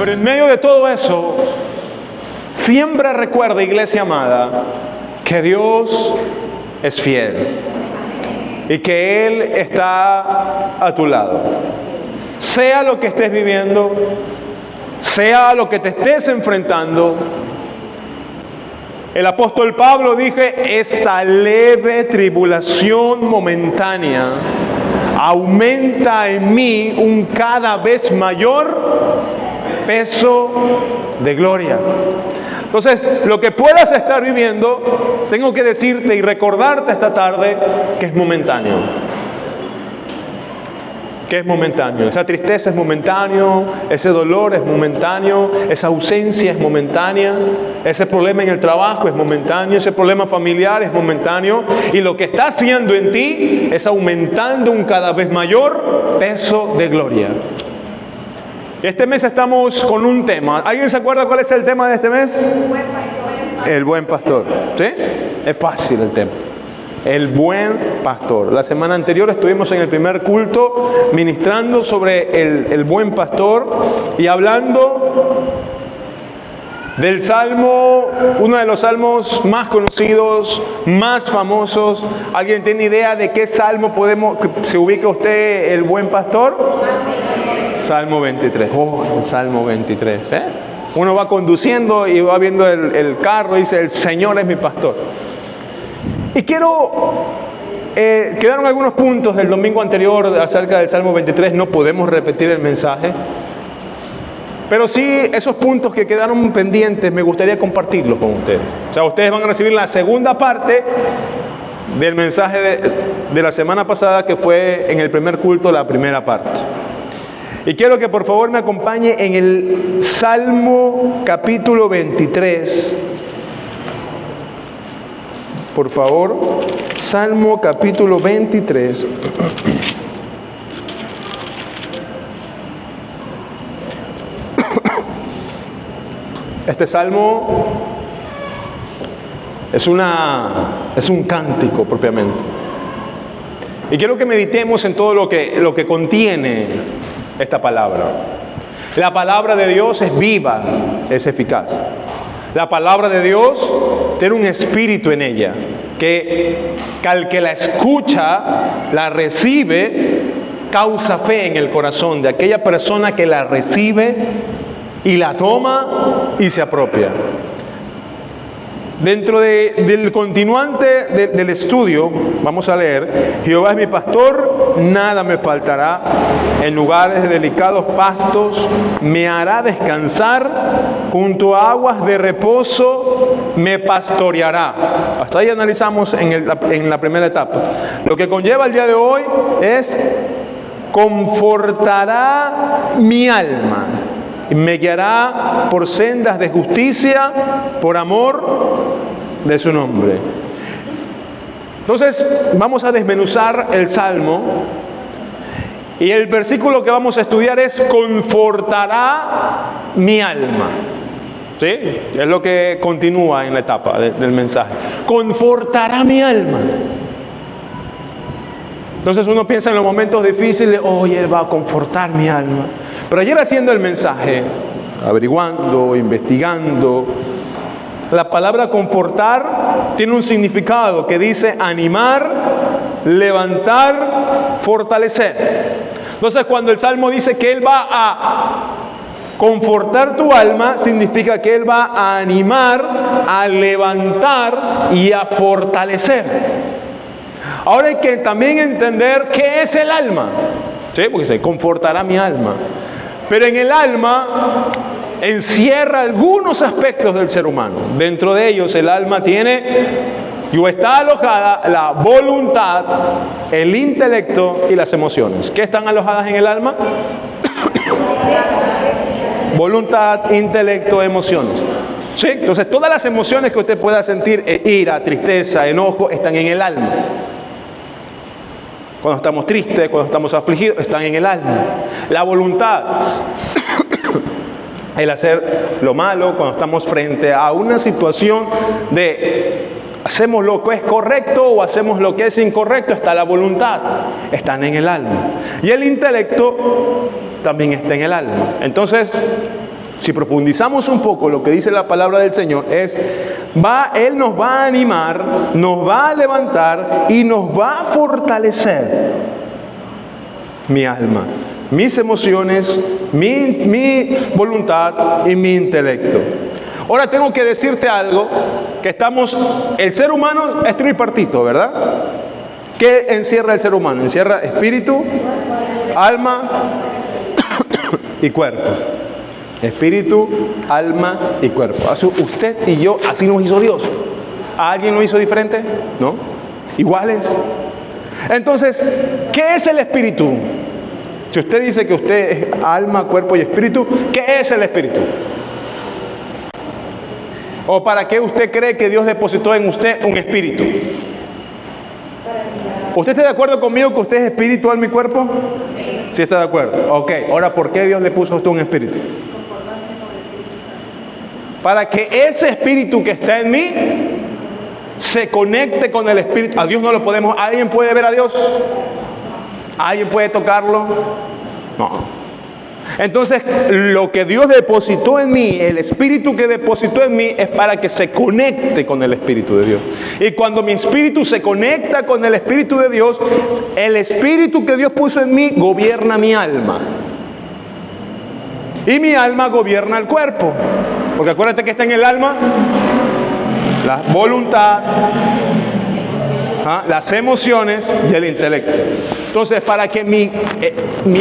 Pero en medio de todo eso, siempre recuerda, iglesia amada, que Dios es fiel y que Él está a tu lado. Sea lo que estés viviendo, sea lo que te estés enfrentando. El apóstol Pablo dije, esta leve tribulación momentánea aumenta en mí un cada vez mayor peso de gloria. Entonces, lo que puedas estar viviendo, tengo que decirte y recordarte esta tarde que es momentáneo. Que es momentáneo. Esa tristeza es momentáneo, ese dolor es momentáneo, esa ausencia es momentánea, ese problema en el trabajo es momentáneo, ese problema familiar es momentáneo, y lo que está haciendo en ti es aumentando un cada vez mayor peso de gloria. Este mes estamos con un tema. ¿Alguien se acuerda cuál es el tema de este mes? El buen pastor. ¿Sí? Es fácil el tema. El buen pastor. La semana anterior estuvimos en el primer culto ministrando sobre el buen pastor y hablando del salmo, uno de los salmos más conocidos, más famosos. ¿Alguien tiene idea de qué salmo se ubica usted el buen pastor? Salmo 23. El Salmo 23. Uno va conduciendo y va viendo el carro y dice, el Señor es mi pastor. Y quedaron algunos puntos del domingo anterior acerca del Salmo 23. No podemos repetir el mensaje. Pero sí, esos puntos que quedaron pendientes, me gustaría compartirlos con ustedes. O sea, ustedes van a recibir la segunda parte del mensaje de la semana pasada, que fue en el primer culto, la primera parte. Y quiero que por favor me acompañe en el Salmo capítulo 23. Por favor, Salmo capítulo 23. Este salmo es un cántico propiamente. Y quiero que meditemos en todo lo que contiene esta palabra. La palabra de Dios es viva, es eficaz. La palabra de Dios tiene un espíritu en ella que al que la escucha, la recibe, causa fe en el corazón de aquella persona que la recibe y la toma y se apropia. Dentro del continuante del estudio, vamos a leer, Jehová es mi pastor, nada me faltará, en lugares de delicados pastos me hará descansar, junto a aguas de reposo me pastoreará. Hasta ahí analizamos en la primera etapa. Lo que conlleva el día de hoy es, confortará mi alma, me guiará por sendas de justicia, por amor de su nombre. Entonces, vamos a desmenuzar el Salmo. Y el versículo que vamos a estudiar es, confortará mi alma. ¿Sí? Es lo que continúa en la etapa del mensaje. Confortará mi alma. Entonces uno piensa en los momentos difíciles, oye, Él va a confortar mi alma. Pero ayer haciendo el mensaje, averiguando, investigando, la palabra confortar tiene un significado que dice animar, levantar, fortalecer. Entonces cuando el Salmo dice que Él va a confortar tu alma, significa que Él va a animar, a levantar y a fortalecer. Ahora hay que también entender qué es el alma. ¿Sí? Porque se confortará mi alma. Pero en el alma encierra algunos aspectos del ser humano. Dentro de ellos el alma tiene y está alojada la voluntad, el intelecto y las emociones. ¿Qué están alojadas en el alma? Voluntad, intelecto, emociones. ¿Sí? Entonces todas las emociones que usted pueda sentir, ira, tristeza, enojo, están en el alma. Cuando estamos tristes, cuando estamos afligidos, están en el alma. La voluntad, el hacer lo malo, cuando estamos frente a una situación de hacemos lo que es correcto o hacemos lo que es incorrecto, está la voluntad, están en el alma. Y el intelecto también está en el alma. Entonces, si profundizamos un poco lo que dice la palabra del Señor, Él nos va a animar, nos va a levantar y nos va a fortalecer mi alma, mis emociones, mi voluntad y mi intelecto. Ahora tengo que decirte algo, que el ser humano es tripartito, ¿verdad? ¿Qué encierra el ser humano? Encierra espíritu, alma y cuerpo. Espíritu, alma y cuerpo. Usted y yo, así nos hizo Dios. ¿A alguien lo hizo diferente? ¿No? ¿Iguales? Entonces, ¿qué es el espíritu? Si usted dice que usted es alma, cuerpo y espíritu, ¿qué es el espíritu? ¿O para qué usted cree que Dios depositó en usted un espíritu? ¿Usted está de acuerdo conmigo que usted es espíritu, alma y cuerpo? Sí está de acuerdo. Ok, ahora, ¿por qué Dios le puso a usted un espíritu? Para que ese espíritu que está en mí se conecte con el espíritu. A Dios no lo podemos. ¿Alguien puede ver a Dios? ¿Alguien puede tocarlo? No. Entonces, lo que Dios depositó en mí, el espíritu que depositó en mí, es para que se conecte con el espíritu de Dios. Y cuando mi espíritu se conecta con el espíritu de Dios, el espíritu que Dios puso en mí gobierna mi alma. Y mi alma gobierna el cuerpo. Porque acuérdate que está en el alma la voluntad, las emociones y el intelecto. Entonces, para que mi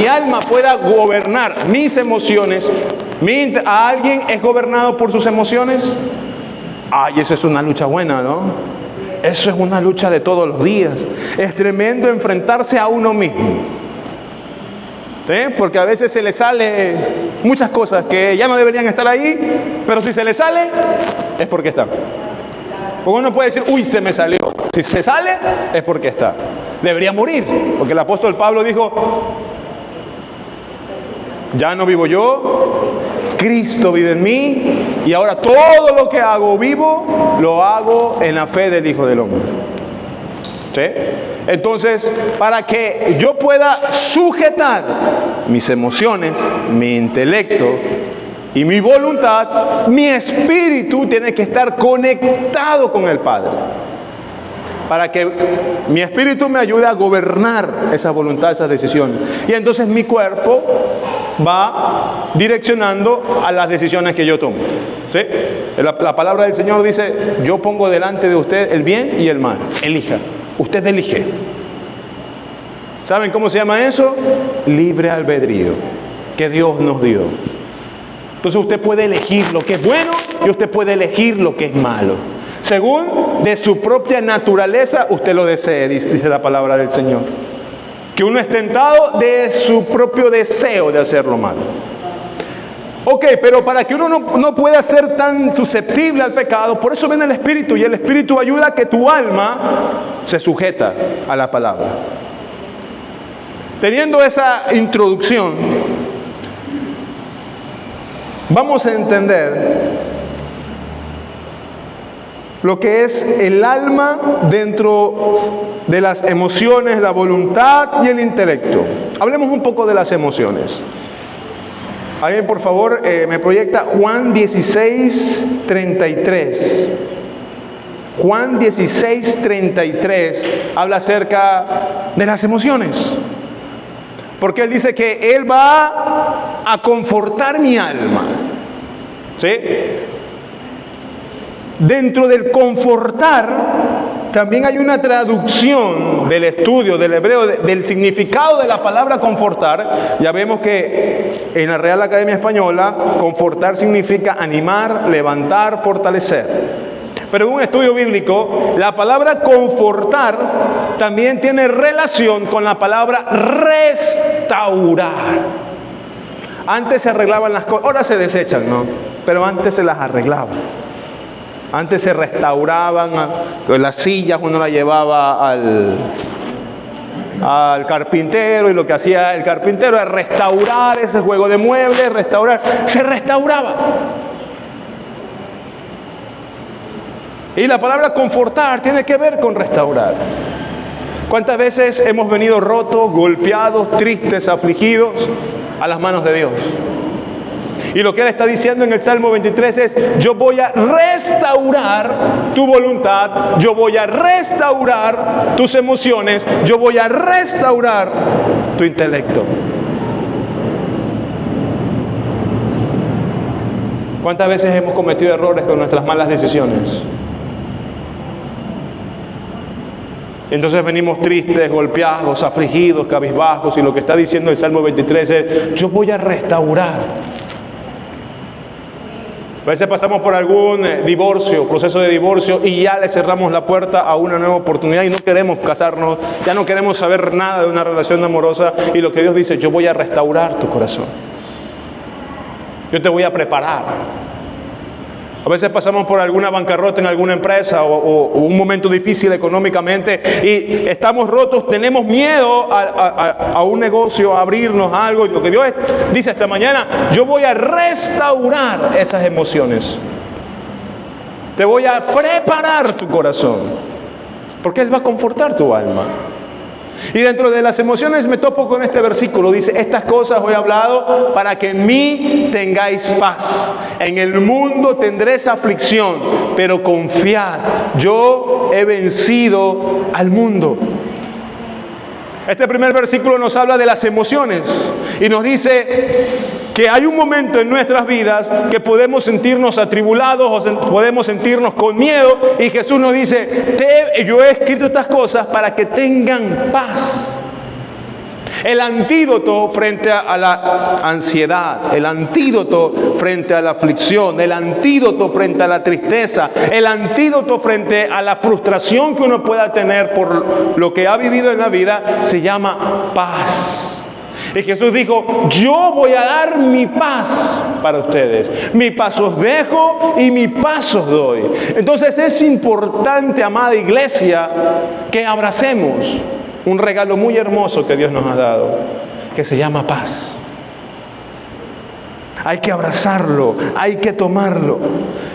alma pueda gobernar mis emociones, ¿a alguien es gobernado por sus emociones? Ay, eso es una lucha buena, ¿no? Eso es una lucha de todos los días. Es tremendo enfrentarse a uno mismo. ¿Sí? Porque a veces se le sale muchas cosas que ya no deberían estar ahí, pero si se le sale, es porque está. Porque uno puede decir, uy, se me salió. Si se sale, es porque está. Debería morir, porque el apóstol Pablo dijo, ya no vivo yo, Cristo vive en mí, y ahora todo lo que hago vivo, lo hago en la fe del Hijo del Hombre. ¿Sí? Entonces, para que yo pueda sujetar mis emociones, mi intelecto y mi voluntad, mi espíritu tiene que estar conectado con el Padre. Para que mi espíritu me ayude a gobernar esa voluntad, esas decisiones. Y entonces mi cuerpo va direccionando a las decisiones que yo tomo. ¿Sí? La palabra del Señor dice, yo pongo delante de usted el bien y el mal. Elija. Usted elige. ¿Saben cómo se llama eso? Libre albedrío, que Dios nos dio. Entonces usted puede elegir lo que es bueno y usted puede elegir lo que es malo. Según de su propia naturaleza usted lo desee, dice la palabra del Señor. Que uno es tentado de su propio deseo de hacer lo malo. Ok, pero para que uno no pueda ser tan susceptible al pecado, por eso viene el Espíritu, y el Espíritu ayuda a que tu alma se sujeta a la palabra. Teniendo esa introducción, vamos a entender lo que es el alma dentro de las emociones, la voluntad y el intelecto. Hablemos un poco de las emociones. Alguien, por favor, me proyecta Juan 16:33. Juan 16:33 habla acerca de las emociones. Porque Él dice que Él va a confortar mi alma. ¿Sí? Dentro del confortar, también hay una traducción del estudio del hebreo, del significado de la palabra confortar. Ya vemos que en la Real Academia Española, confortar significa animar, levantar, fortalecer. Pero en un estudio bíblico, la palabra confortar también tiene relación con la palabra restaurar. Antes se arreglaban las cosas, ahora se desechan, ¿no? Pero antes se las arreglaban. Antes se restauraban las sillas, uno las llevaba al carpintero, y lo que hacía el carpintero era restaurar ese juego de muebles, se restauraba. Y la palabra confortar tiene que ver con restaurar. ¿Cuántas veces hemos venido rotos, golpeados, tristes, afligidos a las manos de Dios? Y lo que Él está diciendo en el Salmo 23 es: yo voy a restaurar tu voluntad, yo voy a restaurar tus emociones, yo voy a restaurar tu intelecto. ¿Cuántas veces hemos cometido errores con nuestras malas decisiones? Entonces venimos tristes, golpeados, afligidos, cabizbajos, y lo que está diciendo el Salmo 23 es: yo voy a restaurar. A veces pasamos por algún divorcio, proceso de divorcio, y ya le cerramos la puerta a una nueva oportunidad y no queremos casarnos, ya no queremos saber nada de una relación amorosa, y lo que Dios dice: yo voy a restaurar tu corazón. Yo te voy a preparar. A veces pasamos por alguna bancarrota en alguna empresa o un momento difícil económicamente y estamos rotos, tenemos miedo a un negocio, a abrirnos a algo. Y lo que Dios dice esta mañana: yo voy a restaurar esas emociones. Te voy a preparar tu corazón, porque Él va a confortar tu alma. Y dentro de las emociones me topo con este versículo. Dice: estas cosas os he hablado para que en mí tengáis paz. En el mundo tendréis aflicción, pero confiad, yo he vencido al mundo. Este primer versículo nos habla de las emociones y nos dice que hay un momento en nuestras vidas que podemos sentirnos atribulados o podemos sentirnos con miedo, y Jesús nos dice: yo he escrito estas cosas para que tengan paz. El antídoto frente a la ansiedad, el antídoto frente a la aflicción, el antídoto frente a la tristeza, el antídoto frente a la frustración que uno pueda tener por lo que ha vivido en la vida, se llama paz. Y Jesús dijo: yo voy a dar mi paz para ustedes. Mi paz os dejo y mi paz os doy. Entonces es importante, amada iglesia, que abracemos un regalo muy hermoso que Dios nos ha dado, que se llama paz. Hay que abrazarlo, hay que tomarlo.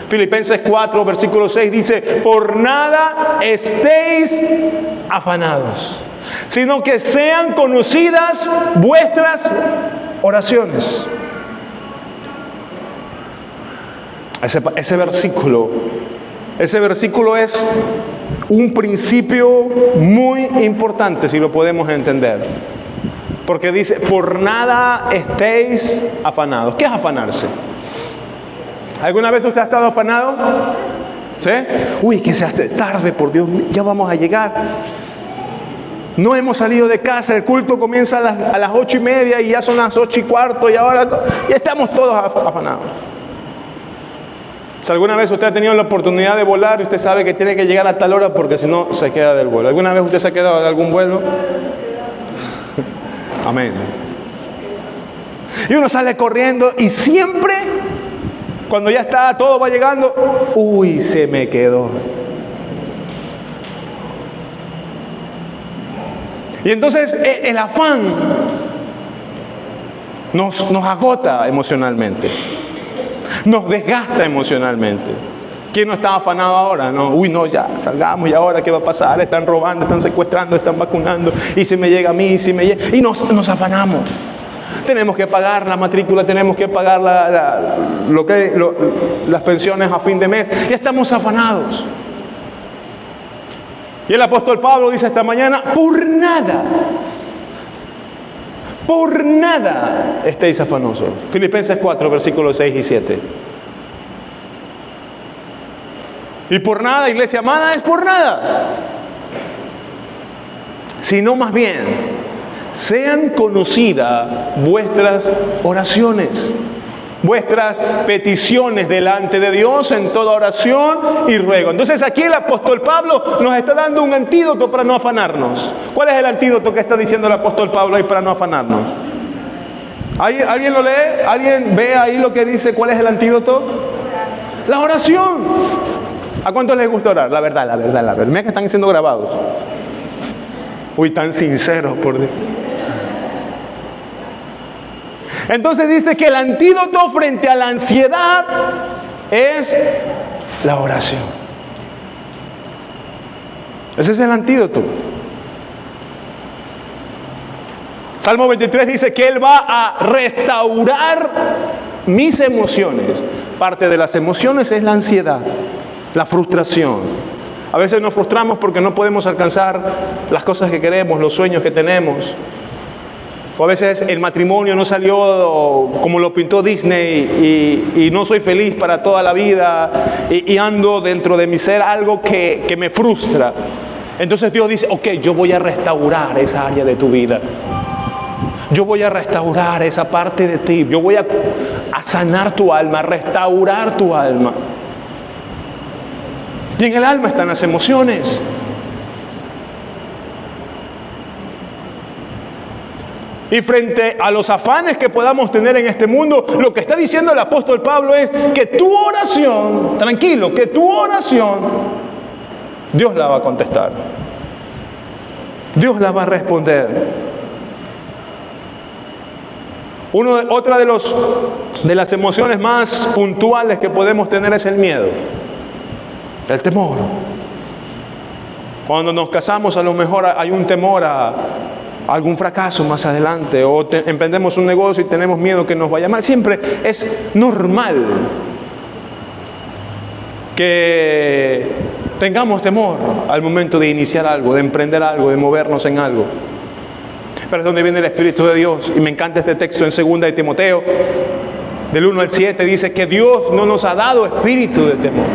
Filipenses 4, versículo 6 dice: por nada estéis afanados, sino que sean conocidas vuestras oraciones. Ese versículo es un principio muy importante, si lo podemos entender. Porque dice: por nada estéis afanados. ¿Qué es afanarse? ¿Alguna vez usted ha estado afanado? ¿Sí? Uy, que se hace tarde, por Dios, ya vamos a llegar. No hemos salido de casa, el culto comienza a las 8:30 y ya son las 8:15 y ahora ya estamos todos afanados. Si alguna vez usted ha tenido la oportunidad de volar y usted sabe que tiene que llegar a tal hora porque si no se queda del vuelo. ¿Alguna vez usted se ha quedado de algún vuelo? Amén. Y uno sale corriendo y siempre, cuando ya está, todo va llegando, uy, se me quedó. Y entonces el afán nos agota emocionalmente, nos desgasta emocionalmente. ¿Quién no está afanado ahora? No, uy, no, ya salgamos, y ahora qué va a pasar, están robando, están secuestrando, están vacunando, y si me llega a mí, si me llega, y nos afanamos. Tenemos que pagar la matrícula, tenemos que pagar las pensiones a fin de mes, ya estamos afanados. Y el apóstol Pablo dice esta mañana: por nada estéis afanosos. Filipenses 4, versículos 6 y 7. Y por nada, iglesia amada, es por nada, sino más bien sean conocidas vuestras oraciones, vuestras peticiones delante de Dios en toda oración y ruego. Entonces aquí el apóstol Pablo nos está dando un antídoto para no afanarnos. ¿Cuál es el antídoto que está diciendo el apóstol Pablo ahí para no afanarnos? ¿Alguien lo lee? ¿Alguien ve ahí lo que dice? ¿Cuál es el antídoto? La oración. ¿A cuántos les gusta orar? La verdad. Mira que están siendo grabados. Uy, tan sinceros, por Dios. Entonces dice que el antídoto frente a la ansiedad es la oración. Ese es el antídoto. Salmo 23 dice que Él va a restaurar mis emociones. Parte de las emociones es la ansiedad, la frustración. A veces nos frustramos porque no podemos alcanzar las cosas que queremos, los sueños que tenemos. O a veces el matrimonio no salió como lo pintó Disney y no soy feliz para toda la vida y ando dentro de mi ser algo que me frustra. Entonces Dios dice, ok, yo voy a restaurar esa área de tu vida. Yo voy a restaurar esa parte de ti. Yo voy a sanar tu alma, a restaurar tu alma. Y en el alma están las emociones. Y frente a los afanes que podamos tener en este mundo, lo que está diciendo el apóstol Pablo es que tu oración, tranquilo, que tu oración, Dios la va a contestar. Dios la va a responder. Otra de las emociones más puntuales que podemos tener es el miedo, el temor. Cuando nos casamos, a lo mejor hay un temor a algún fracaso más adelante, o emprendemos un negocio y tenemos miedo que nos vaya mal. Siempre es normal que tengamos temor al momento de iniciar algo, de emprender algo, de movernos en algo. Pero es donde viene el Espíritu de Dios. Y me encanta este texto en 2 de Timoteo, del 1 al 7, dice que Dios no nos ha dado espíritu de temor.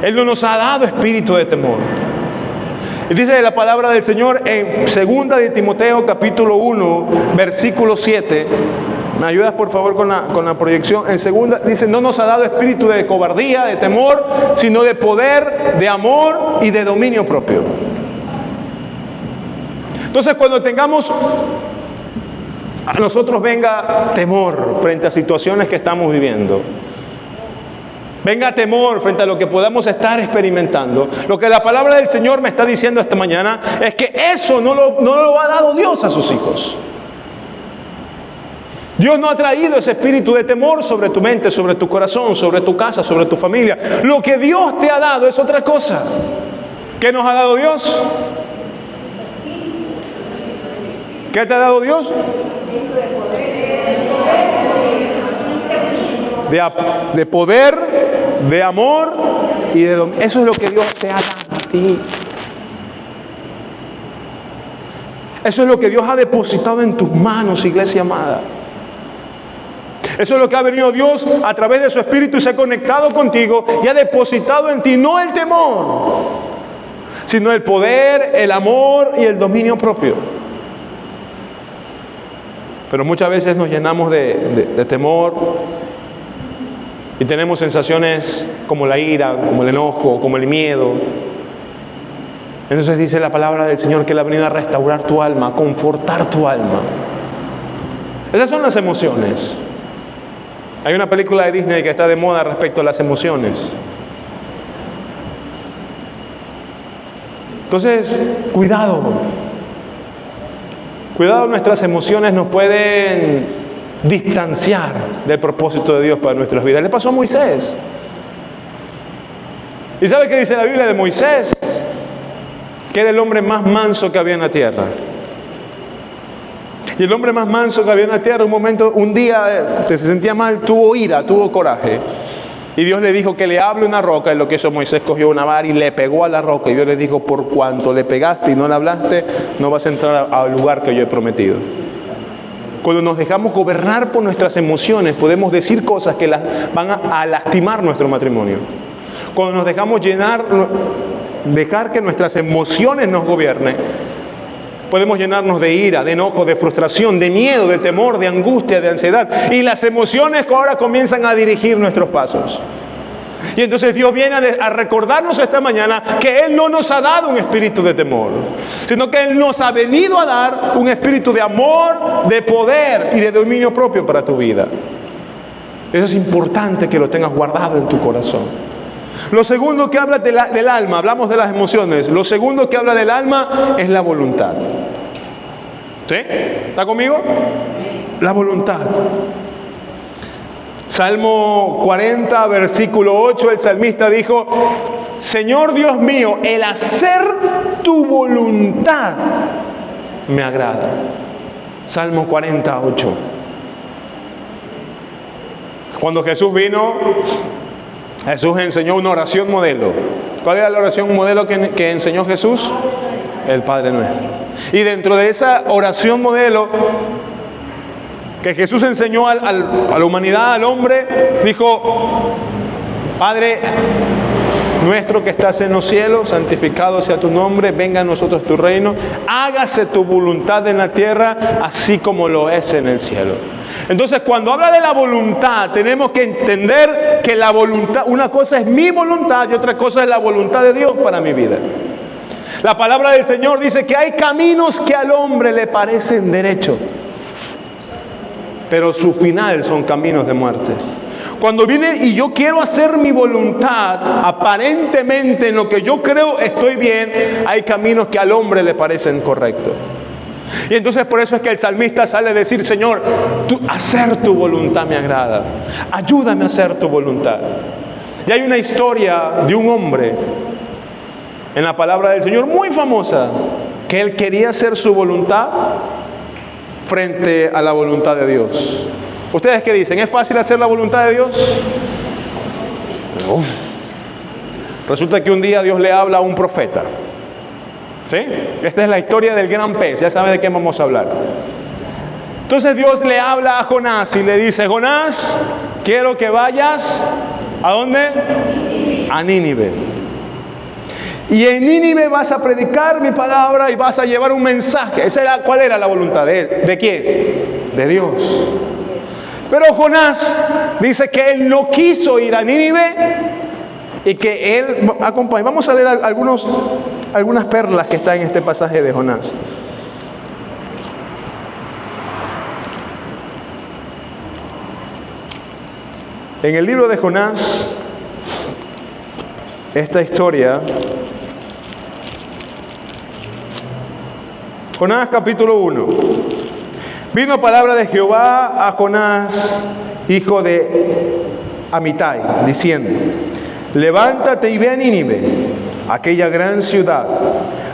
Él no nos ha dado espíritu de temor. Y dice la palabra del Señor en 2 de Timoteo capítulo 1, versículo 7. ¿Me ayudas por favor con la proyección? En segunda dice, no nos ha dado espíritu de cobardía, de temor, sino de poder, de amor y de dominio propio. Entonces cuando tengamos a nosotros venga temor frente a situaciones que estamos viviendo, venga temor frente a lo que podamos estar experimentando, lo que la palabra del Señor me está diciendo esta mañana es que eso no lo ha dado Dios a sus hijos. Dios no ha traído ese espíritu de temor sobre tu mente, sobre tu corazón, sobre tu casa, sobre tu familia. Lo que Dios te ha dado es otra cosa. ¿Qué nos ha dado Dios? ¿Qué te ha dado Dios? De poder, de amor y de dominio. Eso es lo que Dios te ha dado a ti. Eso es lo que Dios ha depositado en tus manos, iglesia amada. Eso es lo que ha venido Dios a través de su Espíritu y se ha conectado contigo y ha depositado en ti, no el temor, sino el poder, el amor y el dominio propio. Pero muchas veces nos llenamos de temor y tenemos sensaciones como la ira, como el enojo, como el miedo. Entonces dice la palabra del Señor que Él ha venido a restaurar tu alma, a confortar tu alma. Esas son las emociones. Hay una película de Disney que está de moda respecto a las emociones. Entonces, cuidado. Cuidado, nuestras emociones nos pueden distanciar del propósito de Dios para nuestras vidas. Le pasó a Moisés. ¿Y sabe qué dice la Biblia de Moisés? Que era el hombre más manso que había en la tierra. Y el hombre más manso que había en la tierra, un día se sentía mal, tuvo ira, tuvo coraje. Y Dios le dijo que le hable una roca, en lo que hizo Moisés, cogió una vara y le pegó a la roca. Y Dios le dijo, por cuanto le pegaste y no le hablaste, no vas a entrar al lugar que yo he prometido. Cuando nos dejamos gobernar por nuestras emociones, podemos decir cosas que van a lastimar nuestro matrimonio. Cuando nos dejamos dejar que nuestras emociones nos gobiernen, podemos llenarnos de ira, de enojo, de frustración, de miedo, de temor, de angustia, de ansiedad. Y las emociones que ahora comienzan a dirigir nuestros pasos. Y entonces Dios viene a recordarnos esta mañana que Él no nos ha dado un espíritu de temor, sino que Él nos ha venido a dar un espíritu de amor, de poder y de dominio propio para tu vida. Eso es importante que lo tengas guardado en tu corazón. Lo segundo que habla del alma, hablamos de las emociones. Lo segundo que habla del alma es la voluntad. ¿Sí? ¿Está conmigo? La voluntad. Salmo 40, versículo 8, el salmista dijo: Señor Dios mío, el hacer tu voluntad me agrada. Salmo 48. Cuando Jesús vino, Jesús enseñó una oración modelo. ¿Cuál era la oración modelo que enseñó Jesús? El Padre Nuestro. Y dentro de esa oración modelo que Jesús enseñó a la humanidad, al hombre, dijo: Padre nuestro que estás en los cielos, santificado sea tu nombre, venga a nosotros tu reino, hágase tu voluntad en la tierra, así como lo es en el cielo. Entonces, cuando habla de la voluntad, tenemos que entender que la voluntad, una cosa es mi voluntad y otra cosa es la voluntad de Dios para mi vida. La palabra del Señor dice que hay caminos que al hombre le parecen derechos, pero su final son caminos de muerte. Cuando viene y yo quiero hacer mi voluntad, aparentemente en lo que yo creo estoy bien, hay caminos que al hombre le parecen correctos. Y entonces por eso es que el salmista sale a decir: Señor, hacer tu voluntad me agrada, ayúdame a hacer tu voluntad. Y hay una historia de un hombre en la palabra del Señor muy famosa, que él quería hacer su voluntad frente a la voluntad de Dios. ¿Ustedes qué dicen? ¿Es fácil hacer la voluntad de Dios? No. Resulta que un día Dios le habla a un profeta. ¿Sí? Esta es la historia del gran pez. Ya sabe de qué vamos a hablar. Entonces Dios le habla a Jonás y le dice: Jonás, quiero que vayas ¿a dónde? A Nínive. Y en Nínive vas a predicar mi palabra y vas a llevar un mensaje. ¿Cuál era la voluntad de él? ¿De quién? De Dios. Pero Jonás dice que él no quiso ir a Nínive y que él acompañe. Vamos a leer algunas perlas que están en este pasaje de Jonás. En el libro de Jonás, esta historia, Jonás capítulo 1. Vino palabra de Jehová a Jonás, hijo de Amitai, diciendo: levántate y ve a Nínive, aquella gran ciudad,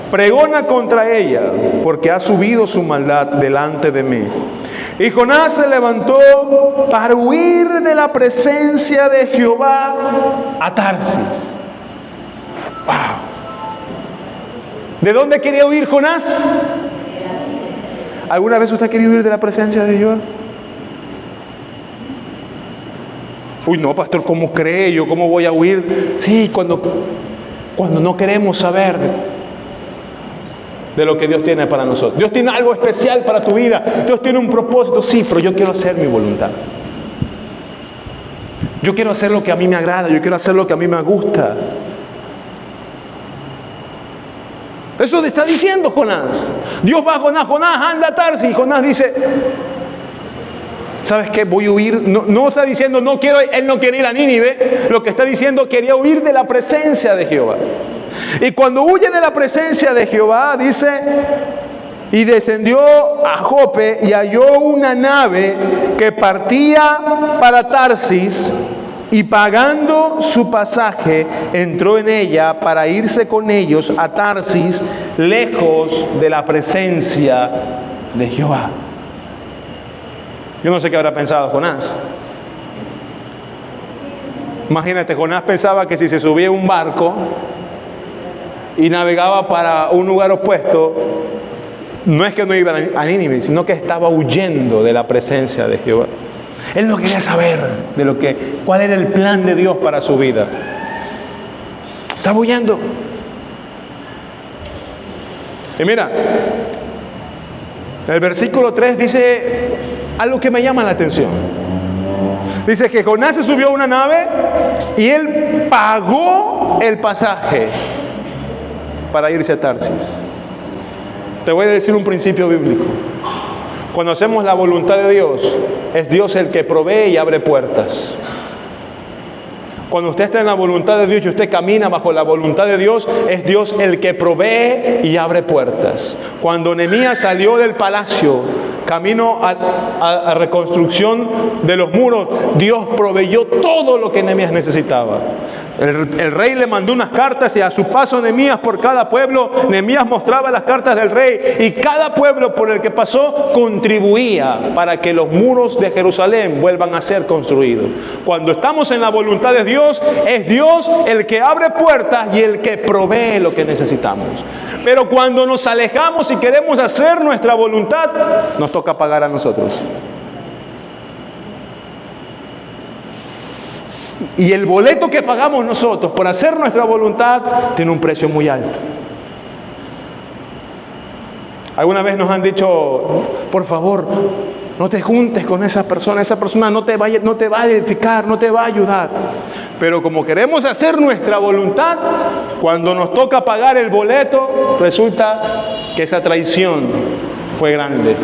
pregona contra ella, porque ha subido su maldad delante de mí. Y Jonás se levantó para huir de la presencia de Jehová a Tarsis. ¡Wow! ¿De dónde quería huir Jonás? ¿Alguna vez usted ha querido huir de la presencia de Jehová? Uy, no, pastor, ¿cómo cree? ¿Yo cómo voy a huir? Sí, cuando no queremos saber de lo que Dios tiene para nosotros. Dios tiene algo especial para tu vida. Dios tiene un propósito. Sí, pero yo quiero hacer mi voluntad. Yo quiero hacer lo que a mí me agrada. Yo quiero hacer lo que a mí me gusta. Eso le está diciendo Jonás. Dios va a Jonás: Jonás, anda a Tarsis. Y Jonás dice: ¿sabes qué? Voy a huir. No está diciendo no quiero, él no quiere ir a Nínive. Lo que está diciendo, quería huir de la presencia de Jehová. Y cuando huye de la presencia de Jehová, dice: y descendió a Jope y halló una nave que partía para Tarsis, y pagando su pasaje entró en ella para irse con ellos a Tarsis, lejos de la presencia de Jehová. Yo no sé qué habrá pensado Jonás. Imagínate, Jonás pensaba que si se subía a un barco y navegaba para un lugar opuesto, no es que no iba a Nínive, sino que estaba huyendo de la presencia de Jehová. Él no quería saber cuál era el plan de Dios para su vida. Estaba huyendo. Y mira, el versículo 3 dice algo que me llama la atención. Dice que Jonás se subió a una nave y él pagó el pasaje para irse a Tarsis. Te voy a decir un principio bíblico. Cuando hacemos la voluntad de Dios, es Dios el que provee y abre puertas. Cuando usted está en la voluntad de Dios y usted camina bajo la voluntad de Dios, es Dios el que provee y abre puertas. Cuando Nehemías salió del palacio camino a reconstrucción de los muros, Dios proveyó todo lo que Nehemías necesitaba. El rey le mandó unas cartas y a su paso Nehemías por cada pueblo, Nehemías mostraba las cartas del rey y cada pueblo por el que pasó contribuía para que los muros de Jerusalén vuelvan a ser construidos. Cuando estamos en la voluntad de Dios, es Dios el que abre puertas y el que provee lo que necesitamos. Pero cuando nos alejamos y queremos hacer nuestra voluntad, nos toca pagar a nosotros. Y el boleto que pagamos nosotros por hacer nuestra voluntad tiene un precio muy alto. Alguna vez nos han dicho, por favor, no te juntes con esa persona no te va a edificar, no te va a ayudar. Pero como queremos hacer nuestra voluntad, cuando nos toca pagar el boleto, resulta que esa traición fue grande.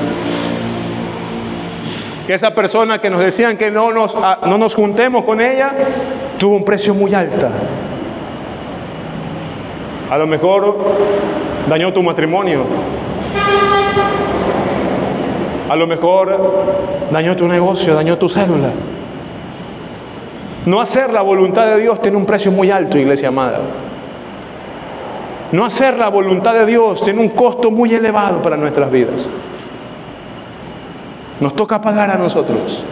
Que esa persona que nos decían que no nos juntemos con ella, tuvo un precio muy alto. A lo mejor dañó tu matrimonio. A lo mejor dañó tu negocio, dañó tu célula. No hacer la voluntad de Dios tiene un precio muy alto, iglesia amada. No hacer la voluntad de Dios tiene un costo muy elevado para nuestras vidas. Nos toca pagar a nosotros.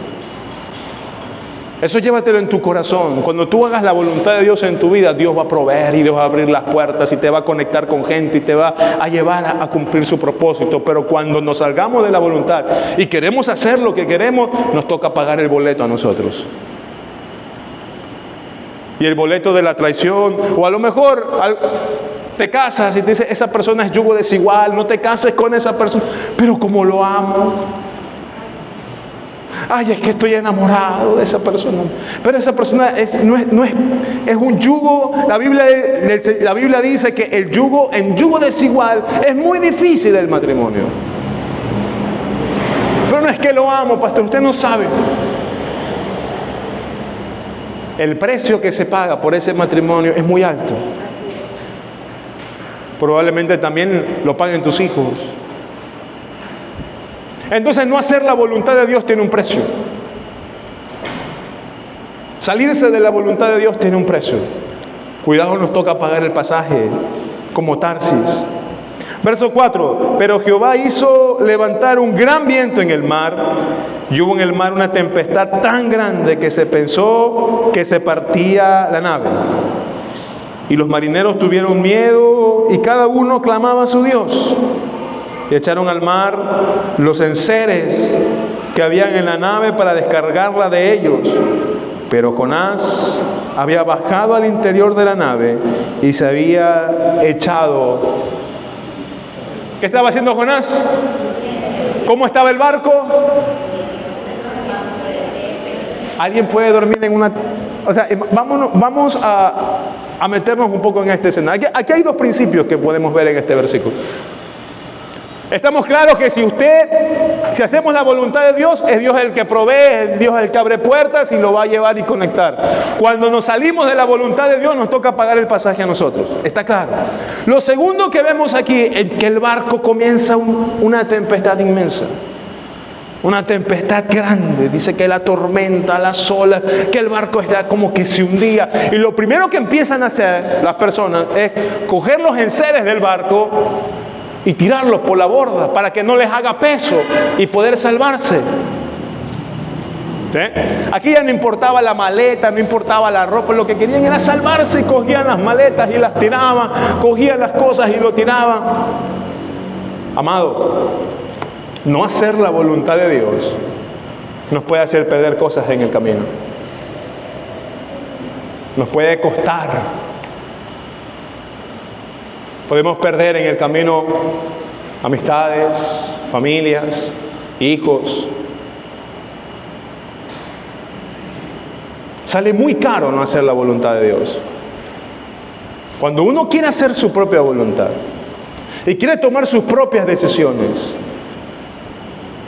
Eso llévatelo en tu corazón. Cuando tú hagas la voluntad de Dios en tu vida, Dios va a proveer y Dios va a abrir las puertas y te va a conectar con gente y te va a llevar a cumplir su propósito. Pero cuando nos salgamos de la voluntad y queremos hacer lo que queremos, nos toca pagar el boleto a nosotros. Y el boleto de la traición, o a lo mejor te casas y te dice, esa persona es yugo desigual, no te cases con esa persona. Pero como lo amo. Ay, es que estoy enamorado de esa persona. Pero esa persona es un yugo. La Biblia dice que el yugo desigual es muy difícil el matrimonio. Pero no es que lo amo, pastor, usted no sabe. El precio que se paga por ese matrimonio es muy alto. Probablemente también lo paguen tus hijos. Entonces no hacer la voluntad de Dios tiene un precio. Salirse de la voluntad de Dios tiene un precio. Cuidado, nos toca pagar el pasaje como Tarsis. Verso 4. Pero Jehová hizo levantar un gran viento en el mar, y hubo en el mar una tempestad tan grande que se pensó que se partía la nave. Y los marineros tuvieron miedo y cada uno clamaba a su Dios. Y echaron al mar los enseres que habían en la nave para descargarla de ellos. Pero Jonás había bajado al interior de la nave y se había echado. ¿Qué estaba haciendo Jonás? ¿Cómo estaba el barco? ¿Alguien puede dormir en una...? O sea, vamos a meternos un poco en este escenario. Aquí hay dos principios que podemos ver en este versículo. Estamos claros que si hacemos la voluntad de Dios, es Dios el que provee, es Dios el que abre puertas y lo va a llevar y conectar. Cuando nos salimos de la voluntad de Dios, nos toca pagar el pasaje a nosotros. ¿Está claro? Lo segundo que vemos aquí es que el barco comienza una tempestad inmensa. Una tempestad grande. Dice que la tormenta, las olas, que el barco está como que se hundía. Y lo primero que empiezan a hacer las personas es coger los enseres del barco y tirarlos por la borda para que no les haga peso y poder salvarse. ¿Sí? Aquí ya no importaba la maleta, no importaba la ropa, lo que querían era salvarse y cogían las maletas y las tiraban, cogían las cosas y lo tiraban. Amado, no hacer la voluntad de Dios nos puede hacer perder cosas en el camino. Nos puede costar. Podemos perder en el camino amistades, familias, hijos. Sale muy caro no hacer la voluntad de Dios. Cuando uno quiere hacer su propia voluntad y quiere tomar sus propias decisiones,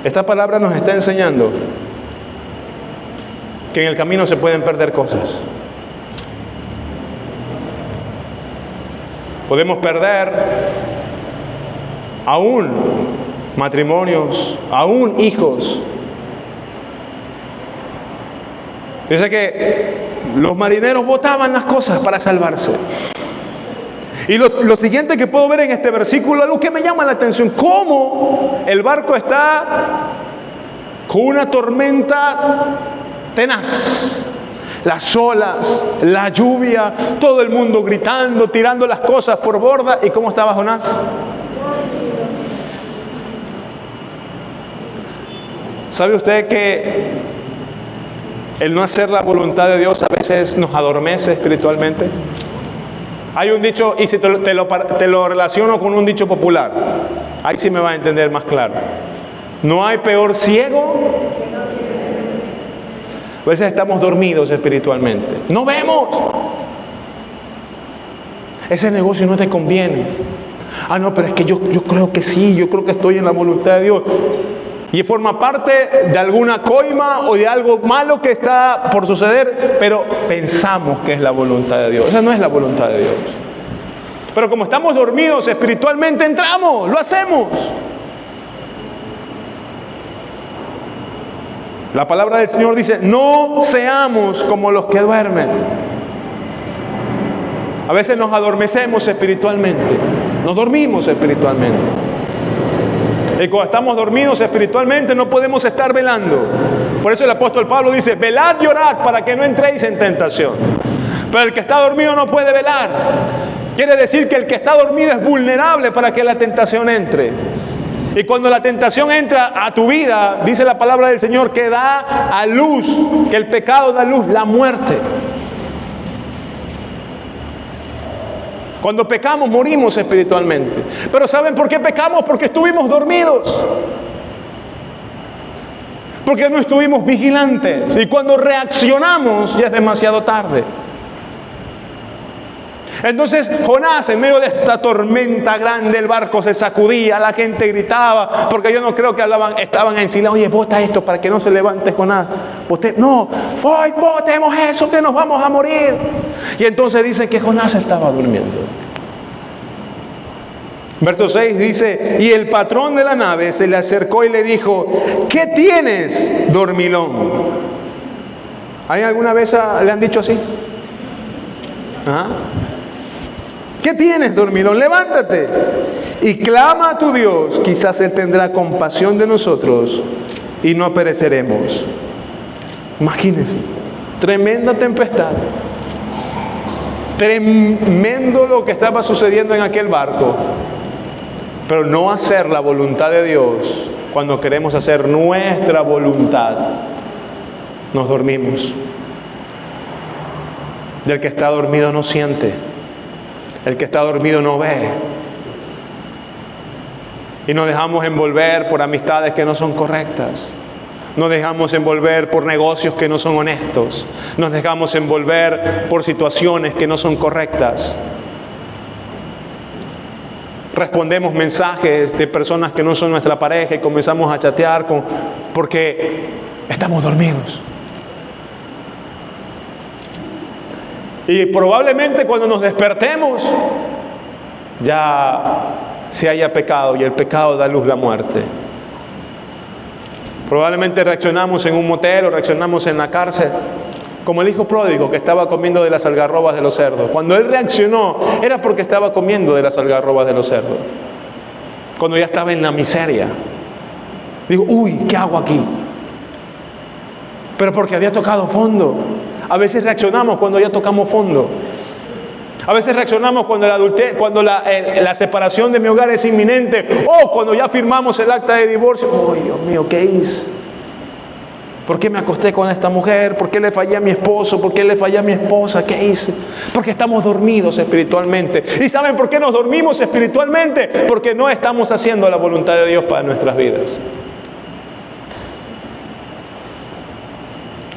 esta palabra nos está enseñando que en el camino se pueden perder cosas. Podemos perder aún matrimonios, aún hijos. Dice que los marineros botaban las cosas para salvarse. Y lo siguiente que puedo ver en este versículo, algo que me llama la atención, cómo el barco está con una tormenta tenaz. Las olas, la lluvia, todo el mundo gritando, tirando las cosas por borda. ¿Y cómo estaba Jonás? ¿Sabe usted que el no hacer la voluntad de Dios a veces nos adormece espiritualmente? Hay un dicho, y si te lo relaciono con un dicho popular, ahí sí me va a entender más claro. No hay peor ciego. A veces estamos dormidos espiritualmente. No vemos. Ese negocio no te conviene. Ah, no, pero es que yo creo que sí, yo creo que estoy en la voluntad de Dios. Y forma parte de alguna coima o de algo malo que está por suceder, pero pensamos que es la voluntad de Dios. Esa no es la voluntad de Dios. Pero como estamos dormidos espiritualmente, entramos, lo hacemos. La palabra del Señor dice, no seamos como los que duermen. A veces nos adormecemos espiritualmente, nos dormimos espiritualmente. Y cuando estamos dormidos espiritualmente no podemos estar velando. Por eso el apóstol Pablo dice, velad y orad para que no entréis en tentación. Pero el que está dormido no puede velar. Quiere decir que el que está dormido es vulnerable para que la tentación entre. Y cuando la tentación entra a tu vida, dice la palabra del Señor que da a luz, que el pecado da luz, la muerte. Cuando pecamos morimos espiritualmente. Pero ¿saben por qué pecamos? Porque estuvimos dormidos. Porque no estuvimos vigilantes. Y cuando reaccionamos ya es demasiado tarde. Entonces Jonás, en medio de esta tormenta grande, el barco se sacudía, la gente gritaba, porque yo no creo que estaban en silencio. Oye, bota esto para que no se levante Jonás. No, hoy botemos eso que nos vamos a morir. Y entonces dice que Jonás estaba durmiendo. Verso 6 dice, y el patrón de la nave se le acercó y le dijo, ¿qué tienes, dormilón? ¿Hay alguna vez le han dicho así? ¿Ah? ¿Qué tienes, dormilón? Levántate y clama a tu Dios. Quizás Él tendrá compasión de nosotros y no pereceremos. Imagínense, tremenda tempestad. Tremendo lo que estaba sucediendo en aquel barco. Pero no hacer la voluntad de Dios, cuando queremos hacer nuestra voluntad, nos dormimos. Y el que está dormido no siente. El que está dormido no ve. Y nos dejamos envolver por amistades que no son correctas. Nos dejamos envolver por negocios que no son honestos. Nos dejamos envolver por situaciones que no son correctas. Respondemos mensajes de personas que no son nuestra pareja y comenzamos a chatear porque estamos dormidos. Y probablemente cuando nos despertemos ya se haya pecado y el pecado da luz la muerte. Probablemente reaccionamos en un motel o reaccionamos en la cárcel como el hijo pródigo que estaba comiendo de las algarrobas de los cerdos. Cuando él reaccionó era porque estaba comiendo de las algarrobas de los cerdos. Cuando ya estaba en la miseria. Digo, uy, ¿qué hago aquí? Pero porque había tocado fondo. A veces reaccionamos cuando ya tocamos fondo. A veces reaccionamos cuando la separación de mi hogar es inminente. O cuando ya firmamos el acta de divorcio. Oh, Dios mío, ¿qué hice? ¿Por qué me acosté con esta mujer? ¿Por qué le fallé a mi esposo? ¿Por qué le fallé a mi esposa? ¿Qué hice? Porque estamos dormidos espiritualmente. ¿Y saben por qué nos dormimos espiritualmente? Porque no estamos haciendo la voluntad de Dios para nuestras vidas.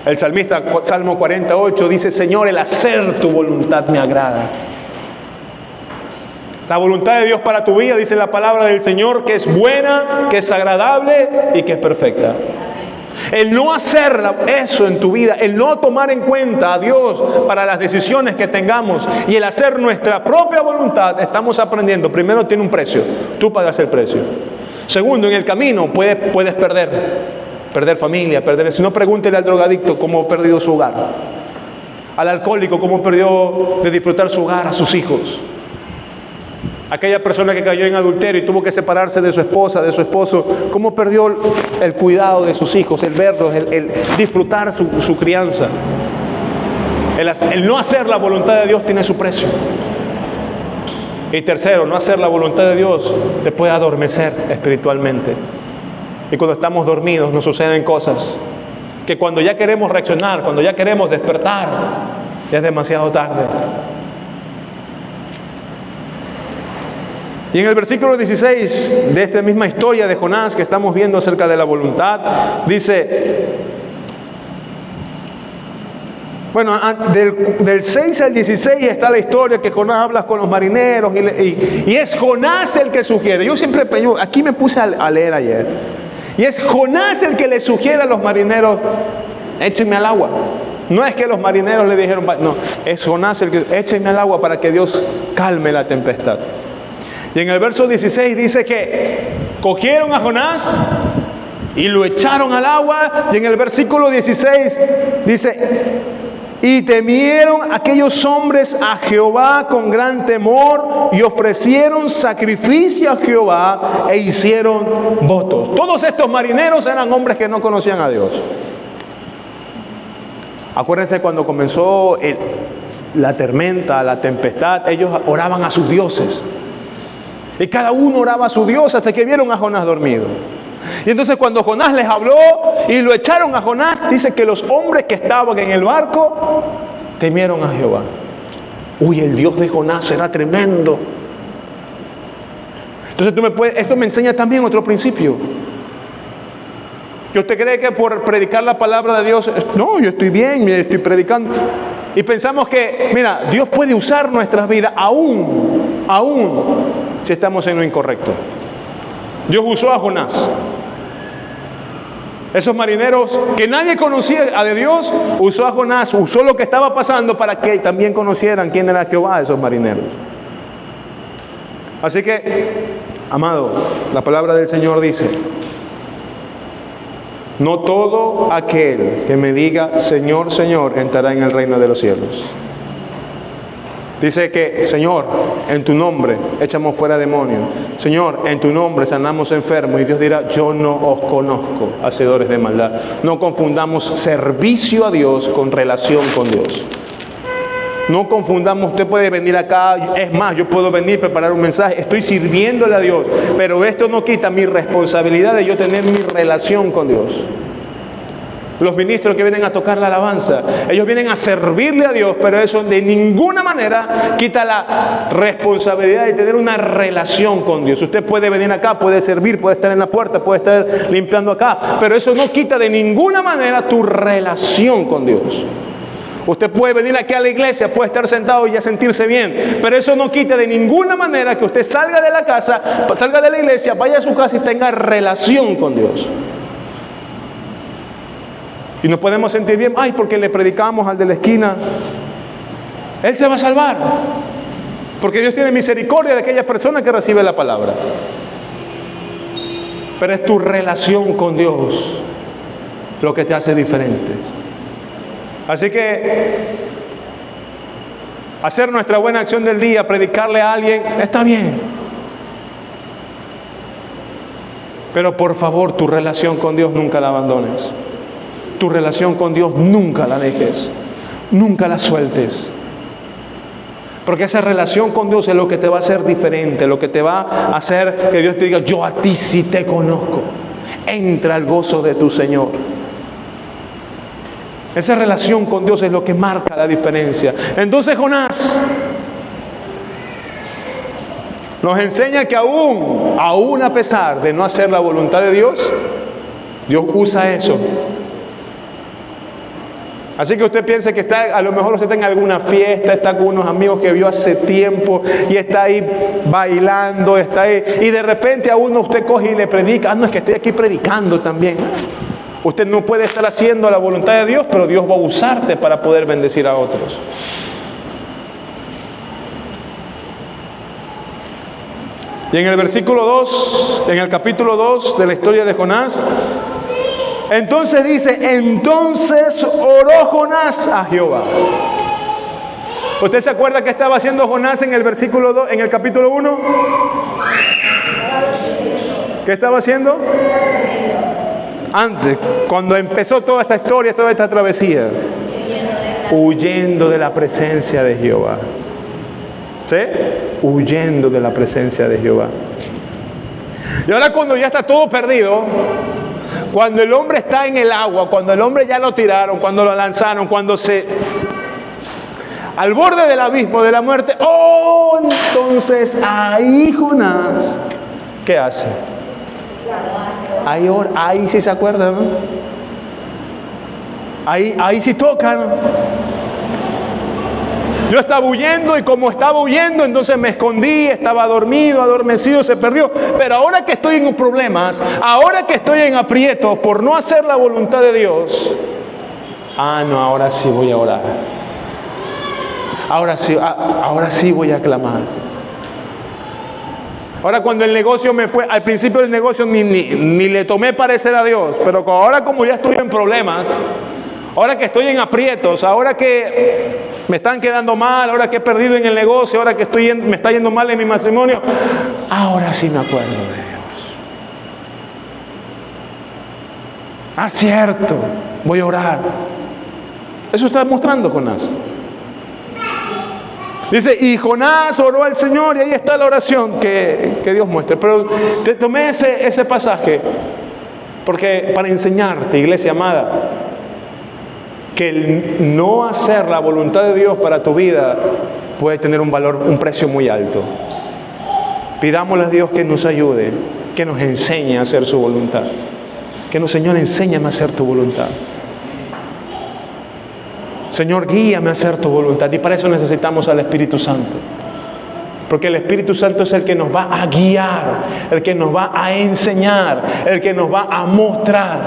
El salmista, Salmo 48, dice, Señor, el hacer tu voluntad me agrada. La voluntad de Dios para tu vida, dice la palabra del Señor, que es buena, que es agradable y que es perfecta. El no hacer eso en tu vida, el no tomar en cuenta a Dios para las decisiones que tengamos y el hacer nuestra propia voluntad, estamos aprendiendo. Primero tiene un precio, tú pagas el precio. Segundo, en el camino puedes perder familia, si no, pregúntele al drogadicto cómo ha perdido su hogar, al alcohólico cómo perdió de disfrutar su hogar, a sus hijos. Aquella persona que cayó en adulterio y tuvo que separarse de su esposa, de su esposo, cómo perdió el cuidado de sus hijos, el verlos, el disfrutar su crianza. El no hacer la voluntad de Dios tiene su precio. Y tercero, no hacer la voluntad de Dios te puede adormecer espiritualmente. Y cuando estamos dormidos nos suceden cosas que cuando ya queremos reaccionar, cuando ya queremos despertar, ya es demasiado tarde. Y en el versículo 16 de esta misma historia de Jonás que estamos viendo acerca de la voluntad, dice, bueno, del 6 al 16 está la historia que Jonás habla con los marineros y es Jonás el que sugiere. Yo aquí me puse a leer ayer, y es Jonás el que le sugiere a los marineros, échenme al agua. No es que los marineros le dijeron, no, es Jonás el que, échenme al agua para que Dios calme la tempestad. Y en el verso 16 dice que cogieron a Jonás y lo echaron al agua. Y en el versículo 16 dice, y temieron aquellos hombres a Jehová con gran temor y ofrecieron sacrificio a Jehová e hicieron votos. Todos estos marineros eran hombres que no conocían a Dios. Acuérdense cuando comenzó la tormenta, la tempestad, ellos oraban a sus dioses. Y cada uno oraba a su Dios hasta que vieron a Jonás dormido. Y entonces cuando Jonás les habló y lo echaron a Jonás, dice que los hombres que estaban en el barco temieron a Jehová. Uy, el Dios de Jonás será tremendo. Entonces esto me enseña también otro principio. Que usted cree que por predicar la palabra de Dios, no, yo estoy bien, estoy predicando. Y pensamos que, mira, Dios puede usar nuestras vidas aún si estamos en lo incorrecto. Dios usó a Jonás. Esos marineros que nadie conocía a de Dios, usó a Jonás, usó lo que estaba pasando para que también conocieran quién era Jehová, esos marineros. Así que, amado, la palabra del Señor dice, no todo aquel que me diga Señor, Señor, entrará en el reino de los cielos. Dice que, Señor, en tu nombre echamos fuera demonios. Señor, en tu nombre sanamos enfermos. Y Dios dirá, yo no os conozco, hacedores de maldad. No confundamos servicio a Dios con relación con Dios. No confundamos, usted puede venir acá, es más, yo puedo venir, preparar un mensaje, estoy sirviéndole a Dios, pero esto no quita mi responsabilidad de yo tener mi relación con Dios. Los ministros que vienen a tocar la alabanza, ellos vienen a servirle a Dios, pero eso de ninguna manera quita la responsabilidad de tener una relación con Dios. Usted puede venir acá, puede servir, puede estar en la puerta, puede estar limpiando acá, pero eso no quita de ninguna manera tu relación con Dios. Usted puede venir aquí a la iglesia, puede estar sentado y ya sentirse bien, pero eso no quita de ninguna manera que usted salga de la casa, salga de la iglesia, vaya a su casa y tenga relación con Dios. Y nos podemos sentir bien, ay, porque le predicamos al de la esquina, él se va a salvar, porque Dios tiene misericordia de aquella persona que recibe la palabra. Pero es tu relación con Dios lo que te hace diferente. Así que hacer nuestra buena acción del día, predicarle a alguien, está bien. Pero por favor, tu relación con Dios nunca la abandones. Tu relación con Dios nunca la dejes. Nunca la sueltes. Porque esa relación con Dios es lo que te va a hacer diferente, lo que te va a hacer que Dios te diga, yo a ti sí te conozco. Entra al gozo de tu Señor. Esa relación con Dios es lo que marca la diferencia. Entonces Jonás nos enseña que aún a pesar de no hacer la voluntad de Dios, Dios usa eso. Así que usted piense que está, a lo mejor usted está en alguna fiesta, está con unos amigos que vio hace tiempo y está ahí bailando, está ahí, y de repente a uno usted coge y le predica, no, es que estoy aquí predicando también. Usted no puede estar haciendo la voluntad de Dios, pero Dios va a usarte para poder bendecir a otros. Y en el versículo 2, en el capítulo 2 de la historia de Jonás, entonces dice, entonces oró Jonás a Jehová. ¿Usted se acuerda que estaba haciendo Jonás en el versículo 2, en el capítulo 1? ¿Qué estaba haciendo? Antes, cuando empezó toda esta historia, toda esta travesía, huyendo de la presencia de Jehová. ¿Sí? Huyendo de la presencia de Jehová. Y ahora cuando ya está todo perdido, cuando el hombre está en el agua, cuando el hombre ya lo tiraron, cuando lo lanzaron, cuando al borde del abismo de la muerte, oh, entonces ahí Jonás, ¿qué hace? Ahí sí se acuerda, ¿no? Ahí sí toca, ¿no? Yo estaba huyendo y como estaba huyendo, entonces me escondí, estaba dormido, adormecido, se perdió. Pero ahora que estoy en problemas, ahora que estoy en aprietos por no hacer la voluntad de Dios, no, ahora sí voy a orar. Ahora sí voy a clamar. Ahora cuando el negocio me fue, al principio del negocio ni le tomé parecer a Dios, pero ahora como ya estoy en problemas, ahora que estoy en aprietos, ahora que me están quedando mal, ahora que he perdido en el negocio, ahora que me está yendo mal en mi matrimonio, ahora sí me acuerdo de Dios. Cierto, voy a orar. Eso está mostrando Jonás. Dice, y Jonás oró al Señor, y ahí está la oración que Dios muestra. Pero tomé ese pasaje porque para enseñarte, iglesia amada, que el no hacer la voluntad de Dios para tu vida puede tener un precio muy alto. Pidámosle a Dios que nos ayude, que nos enseñe a hacer su voluntad. Señor, enséñame a hacer tu voluntad. Señor, guíame a hacer tu voluntad. Y para eso necesitamos al Espíritu Santo. Porque el Espíritu Santo es el que nos va a guiar, el que nos va a enseñar, el que nos va a mostrar.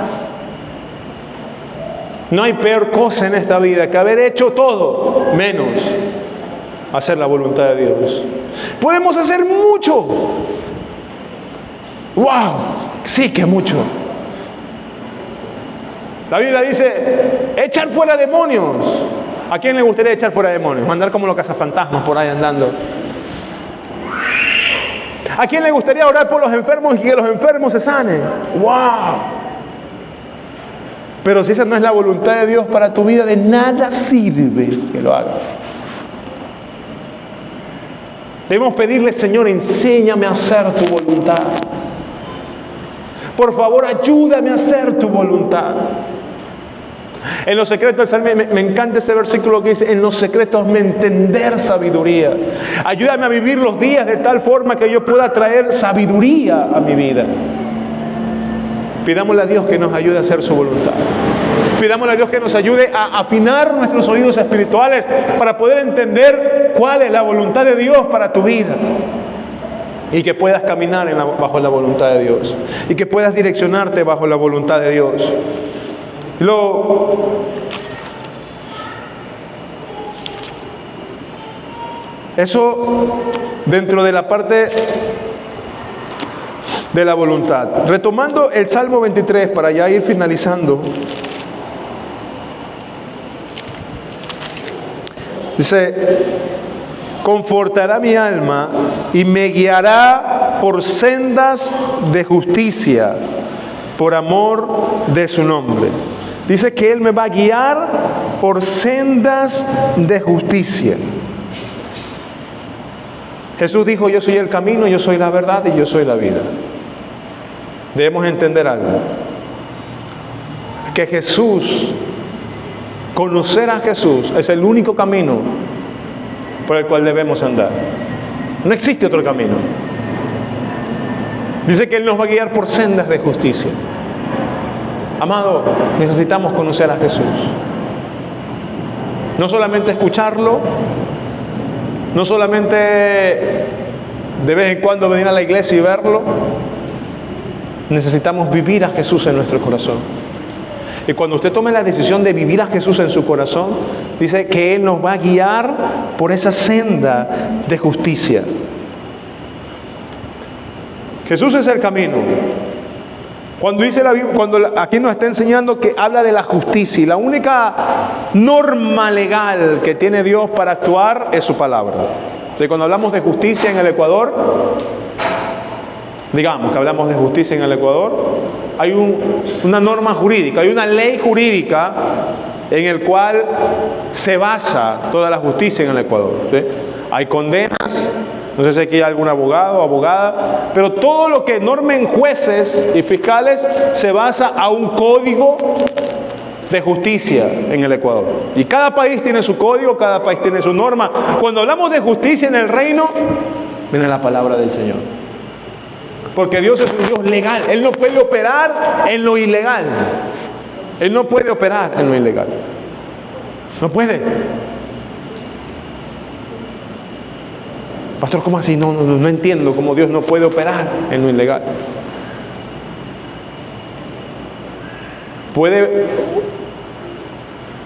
No hay peor cosa en esta vida que haber hecho todo, menos hacer la voluntad de Dios. Podemos hacer mucho. ¡Wow! Sí que mucho. La Biblia dice, echar fuera demonios. ¿A quién le gustaría echar fuera demonios? Andar como los cazafantasmas por ahí andando. ¿A quién le gustaría orar por los enfermos y que los enfermos se sanen? ¡Wow! Pero si esa no es la voluntad de Dios para tu vida, de nada sirve que lo hagas. Debemos pedirle, Señor, enséñame a hacer tu voluntad. Por favor, ayúdame a hacer tu voluntad. En los secretos del Salmo, me encanta ese versículo que dice, en los secretos me entender sabiduría. Ayúdame a vivir los días de tal forma que yo pueda traer sabiduría a mi vida. Pidámosle a Dios que nos ayude a hacer su voluntad. Pidámosle a Dios que nos ayude a afinar nuestros oídos espirituales para poder entender cuál es la voluntad de Dios para tu vida. Y que puedas caminar bajo la voluntad de Dios. Y que puedas direccionarte bajo la voluntad de Dios. Eso dentro de la parte de la voluntad. Retomando el Salmo 23 para ya ir finalizando. Dice, confortará mi alma y me guiará por sendas de justicia, por amor de su nombre. Dice que Él me va a guiar por sendas de justicia. Jesús dijo, yo soy el camino, yo soy la verdad y yo soy la vida. Debemos entender algo. Que Jesús, conocer a Jesús es el único camino por el cual debemos andar. No existe otro camino. Dice que Él nos va a guiar por sendas de justicia. Amado, necesitamos conocer a Jesús. No solamente escucharlo, no solamente de vez en cuando venir a la iglesia y verlo. Necesitamos vivir a Jesús en nuestro corazón. Y cuando usted tome la decisión de vivir a Jesús en su corazón, dice que Él nos va a guiar por esa senda de justicia. Jesús es el camino. Cuando dice la Biblia, aquí nos está enseñando que habla de la justicia, y la única norma legal que tiene Dios para actuar es su palabra. Entonces, cuando hablamos de justicia en el Ecuador, digamos que hablamos de justicia en el Ecuador, hay una norma jurídica, hay una ley jurídica en el cual se basa toda la justicia en el Ecuador, ¿sí? Hay condenas. No sé si aquí hay algún abogado o abogada, pero todo lo que normen jueces y fiscales se basa a un código de justicia en el Ecuador. Y cada país tiene su código, cada país tiene su norma. Cuando hablamos de justicia en el reino, viene la palabra del Señor. Porque Dios es un Dios legal. Él no puede operar en lo ilegal. Él no puede operar en lo ilegal. No puede. Pastor, ¿cómo así? No entiendo cómo Dios no puede operar en lo ilegal. Puede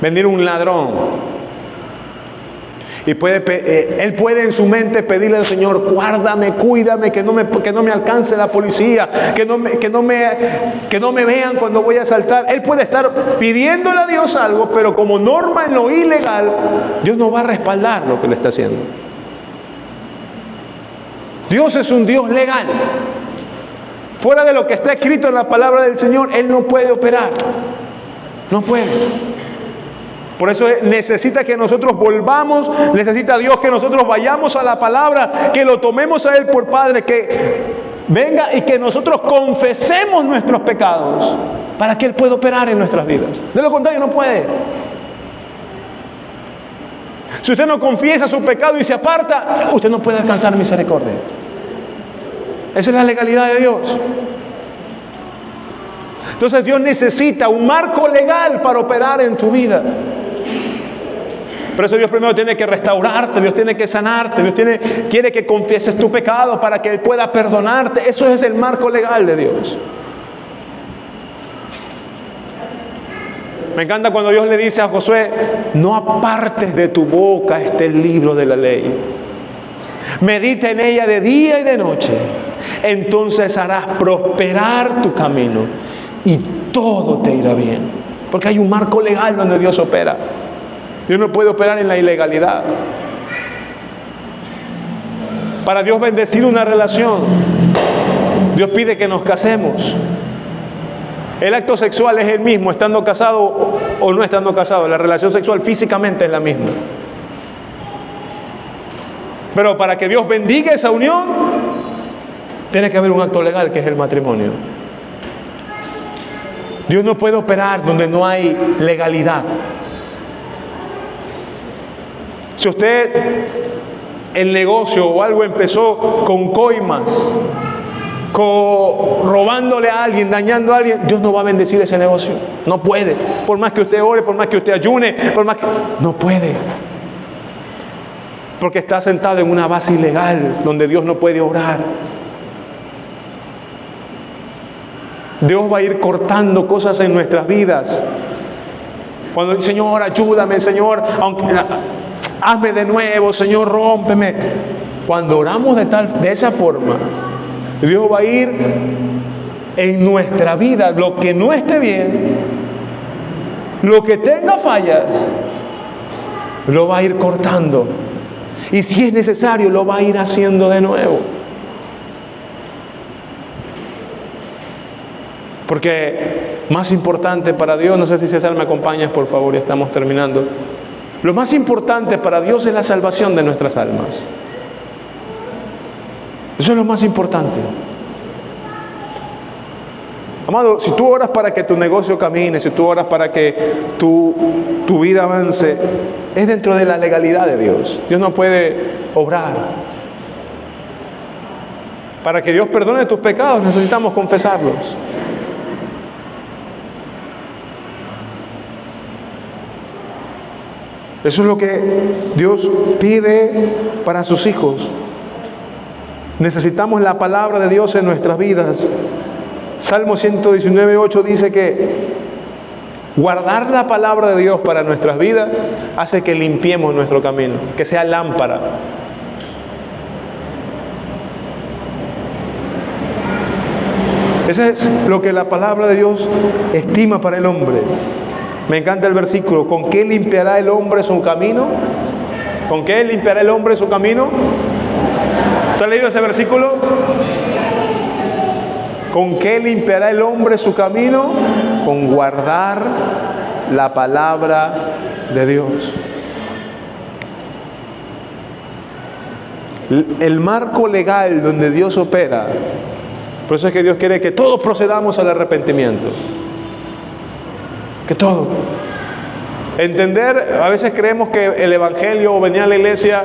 venir un ladrón y él puede en su mente pedirle al Señor: guárdame, cuídame, que no me alcance la policía, que no me vean cuando voy a asaltar. Él puede estar pidiéndole a Dios algo, pero como norma en lo ilegal, Dios no va a respaldar lo que le está haciendo. Dios es un Dios legal. Fuera de lo que está escrito en la palabra del Señor, Él no puede operar. No puede. Por eso necesita que nosotros volvamos, necesita Dios que nosotros vayamos a la palabra, que lo tomemos a Él por Padre, que venga y que nosotros confesemos nuestros pecados para que Él pueda operar en nuestras vidas. De lo contrario, no puede. Si usted no confiesa su pecado y se aparta, usted no puede alcanzar misericordia. Esa es la legalidad de Dios. Entonces Dios necesita un marco legal para operar en tu vida. Por eso Dios primero tiene que restaurarte, Dios tiene que sanarte, Dios quiere que confieses tu pecado para que Él pueda perdonarte. Eso es el marco legal de Dios. Me encanta cuando Dios le dice a Josué: no apartes de tu boca este libro de la ley. Medita en ella de día y de noche. Entonces harás prosperar tu camino y todo te irá bien. Porque hay un marco legal donde Dios opera. Dios no puede operar en la ilegalidad. Para Dios bendecir una relación, Dios pide que nos casemos. El acto sexual es el mismo, estando casado o no estando casado. La relación sexual físicamente es la misma. Pero para que Dios bendiga esa unión, tiene que haber un acto legal, que es el matrimonio. Dios no puede operar donde no hay legalidad. Si usted, el negocio o algo empezó con coimas, robándole a alguien, dañando a alguien, Dios no va a bendecir ese negocio. No puede. Por más que usted ore, por más que usted ayune, no puede. Porque está sentado en una base ilegal donde Dios no puede obrar. Dios va a ir cortando cosas en nuestras vidas. Cuando el Señor, ayúdame, Señor, hazme de nuevo, Señor, rómpeme. Cuando oramos de esa forma, Dios va a ir en nuestra vida, lo que no esté bien, lo que tenga fallas, lo va a ir cortando. Y si es necesario, lo va a ir haciendo de nuevo. Porque más importante para Dios, no sé si César me acompañas, por favor, ya estamos terminando. Lo más importante para Dios es la salvación de nuestras almas. Eso es lo más importante. Amado, si tú oras para que tu negocio camine, si tú oras para que tu vida avance, es dentro de la legalidad de Dios. Dios no puede obrar. Para que Dios perdone tus pecados, necesitamos confesarlos. Eso es lo que Dios pide para sus hijos. Necesitamos la palabra de Dios en nuestras vidas. Salmo 119:8 dice que guardar la palabra de Dios para nuestras vidas hace que limpiemos nuestro camino, que sea lámpara. Eso es lo que la palabra de Dios estima para el hombre. Me encanta el versículo. ¿Con qué limpiará el hombre su camino? ¿Con qué limpiará el hombre su camino? ¿Usted ha leído ese versículo? ¿Con qué limpiará el hombre su camino? Con guardar la palabra de Dios. El marco legal donde Dios opera. Por eso es que Dios quiere que todos procedamos al arrepentimiento. Que todo. Entender, a veces creemos que el evangelio o venir a la iglesia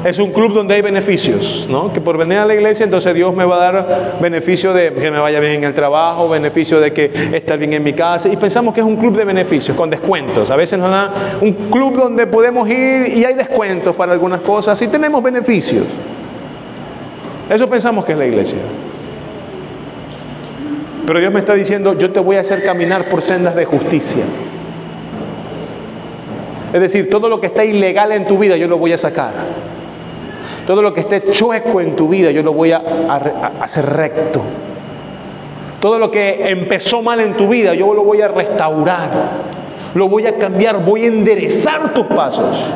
es un club donde hay beneficios, ¿no? Que por venir a la iglesia entonces Dios me va a dar beneficio de que me vaya bien en el trabajo, beneficio de que estar bien en mi casa, y pensamos que es un club de beneficios con descuentos. A veces nos da un club donde podemos ir y hay descuentos para algunas cosas y tenemos beneficios. Eso pensamos que es la iglesia. Pero Dios me está diciendo, yo te voy a hacer caminar por sendas de justicia. Es decir, todo lo que está ilegal en tu vida yo lo voy a sacar. Todo lo que esté chueco en tu vida yo lo voy a hacer recto. Todo lo que empezó mal en tu vida yo lo voy a restaurar. Lo voy a cambiar, voy a enderezar tus pasos.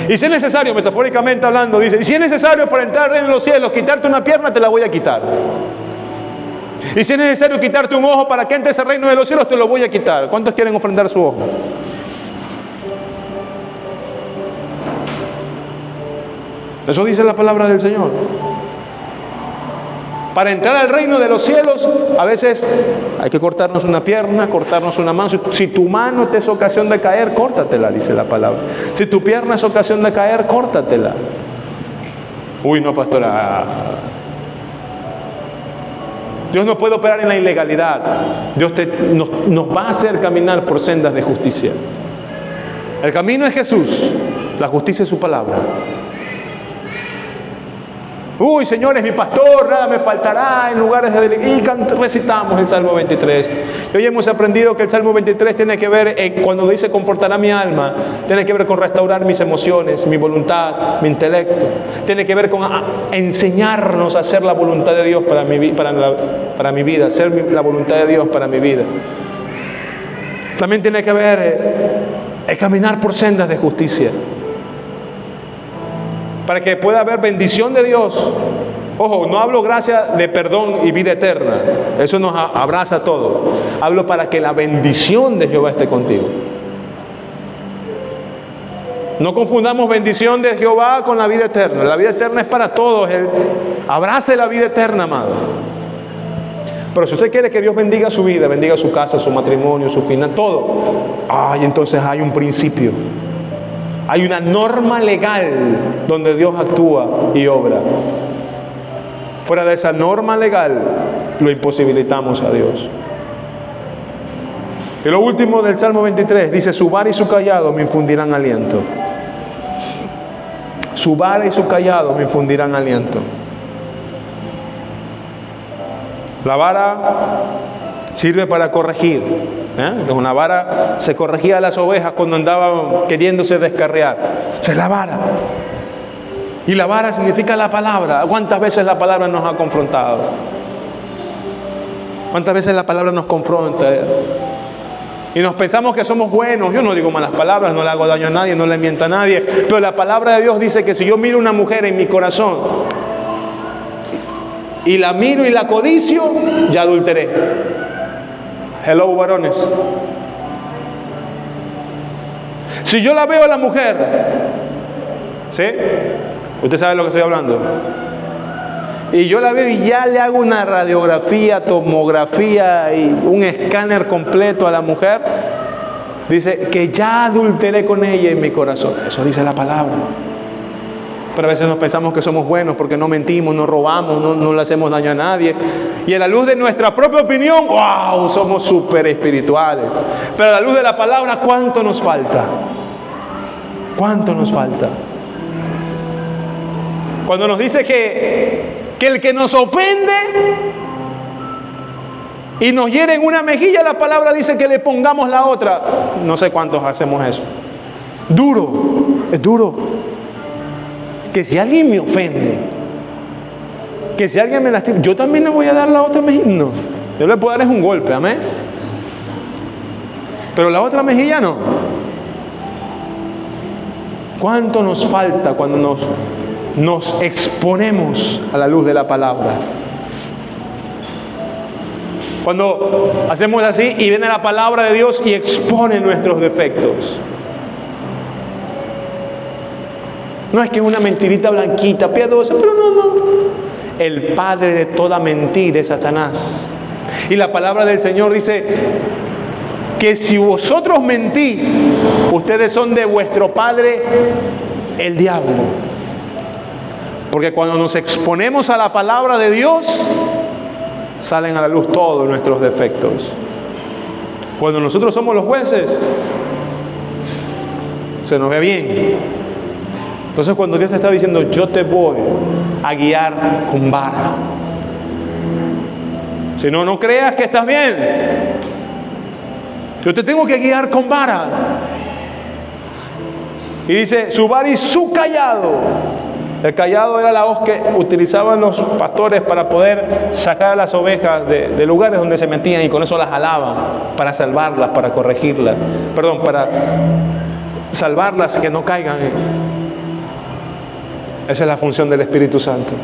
Y si es necesario, metafóricamente hablando, dice, y si es necesario para entrar al reino de los cielos, quitarte una pierna, te la voy a quitar. Y si es necesario quitarte un ojo para que entres al reino de los cielos, te lo voy a quitar. ¿Cuántos quieren ofrendar su ojo? Eso dice la palabra del Señor. Para entrar al reino de los cielos, a veces hay que cortarnos una pierna, cortarnos una mano. Si tu mano te es ocasión de caer, córtatela, dice la palabra. Si tu pierna es ocasión de caer, córtatela. Uy, no, pastora. Dios no puede operar en la ilegalidad. Dios nos va a hacer caminar por sendas de justicia. El camino es Jesús, la justicia es su palabra. Uy, Señor, es mi pastor, nada me faltará en lugares de... Y recitamos el Salmo 23. Y hoy hemos aprendido que el Salmo 23 tiene que ver, cuando dice confortará mi alma, tiene que ver con restaurar mis emociones, mi voluntad, mi intelecto. Tiene que ver con enseñarnos a hacer la voluntad de Dios para mi vida, hacer la voluntad de Dios para mi vida. También tiene que ver caminar por sendas de justicia. Para que pueda haber bendición de Dios. Ojo, no hablo gracia de perdón y vida eterna. Eso nos abraza todo. Hablo para que la bendición de Jehová esté contigo. No confundamos bendición de Jehová con la vida eterna. La vida eterna es para todos. Abrace la vida eterna, amado. Pero si usted quiere que Dios bendiga su vida, bendiga su casa, su matrimonio, su final, todo. Entonces hay un principio. Hay una norma legal donde Dios actúa y obra. Fuera de esa norma legal, lo imposibilitamos a Dios. Y lo último del Salmo 23 dice, su vara y su callado me infundirán aliento. Su vara y su callado me infundirán aliento. La vara sirve para corregir. Una vara se corregía a las ovejas cuando andaban queriéndose descarriar. Esa es la vara. Y la vara significa la palabra. ¿Cuántas veces la palabra nos ha confrontado? ¿Cuántas veces la palabra nos confronta? Y nos pensamos que somos buenos. Yo no digo malas palabras, no le hago daño a nadie, no le miento a nadie. Pero la palabra de Dios dice que si yo miro a una mujer en mi corazón y la miro y la codicio, ya adulteré. Hello, varones. Si yo la veo a la mujer, ¿sí? Usted sabe de lo que estoy hablando. Y yo la veo y ya le hago una radiografía, tomografía y un escáner completo a la mujer. Dice que ya adulteré con ella en mi corazón. Eso dice la palabra. Pero a veces nos pensamos que somos buenos porque no mentimos, no robamos, no le hacemos daño a nadie. Y a la luz de nuestra propia opinión, ¡wow! Somos súper espirituales. Pero a la luz de la palabra, ¿cuánto nos falta? ¿Cuánto nos falta? Cuando nos dice que el que nos ofende y nos hiere en una mejilla, la palabra dice que le pongamos la otra. No sé cuántos hacemos eso. Duro, es duro. Que si alguien me ofende, que si alguien me lastima, yo también le voy a dar la otra mejilla. No, yo le puedo dar es un golpe, amén. Pero la otra mejilla no. ¿Cuánto nos falta cuando nos exponemos a la luz de la palabra? Cuando hacemos así y viene la palabra de Dios y expone nuestros defectos. No es que es una mentirita blanquita, piadosa, pero no. El padre de toda mentira es Satanás. Y la palabra del Señor dice que si vosotros mentís, ustedes son de vuestro padre el diablo. Porque cuando nos exponemos a la palabra de Dios, salen a la luz todos nuestros defectos. Cuando nosotros somos los jueces, se nos ve bien. Entonces cuando Dios te está diciendo, yo te voy a guiar con vara. Si no, no creas que estás bien. Yo te tengo que guiar con vara. Y dice, su vara y su callado. El callado era la hoz que utilizaban los pastores para poder sacar a las ovejas de lugares donde se metían, y con eso las jalaban para salvarlas, para corregirlas. Perdón, para salvarlas, que no caigan. Esa es la función del Espíritu Santo.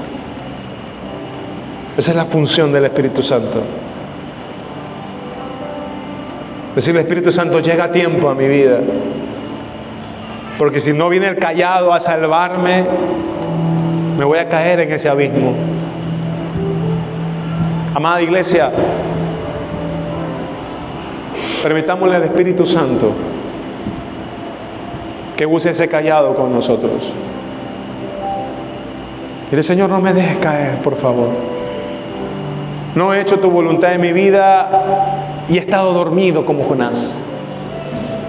Esa es la función del Espíritu Santo. Decirle, Espíritu Santo, llega a tiempo a mi vida. Porque si no viene el callado a salvarme, me voy a caer en ese abismo. Amada iglesia, permitámosle al Espíritu Santo que use ese callado con nosotros. Dile, Señor, no me dejes caer, por favor. No he hecho tu voluntad en mi vida y he estado dormido como Jonás.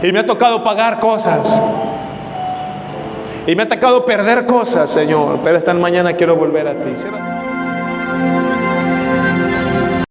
Y me ha tocado pagar cosas. Y me ha tocado perder cosas, Señor. Pero esta mañana quiero volver a ti.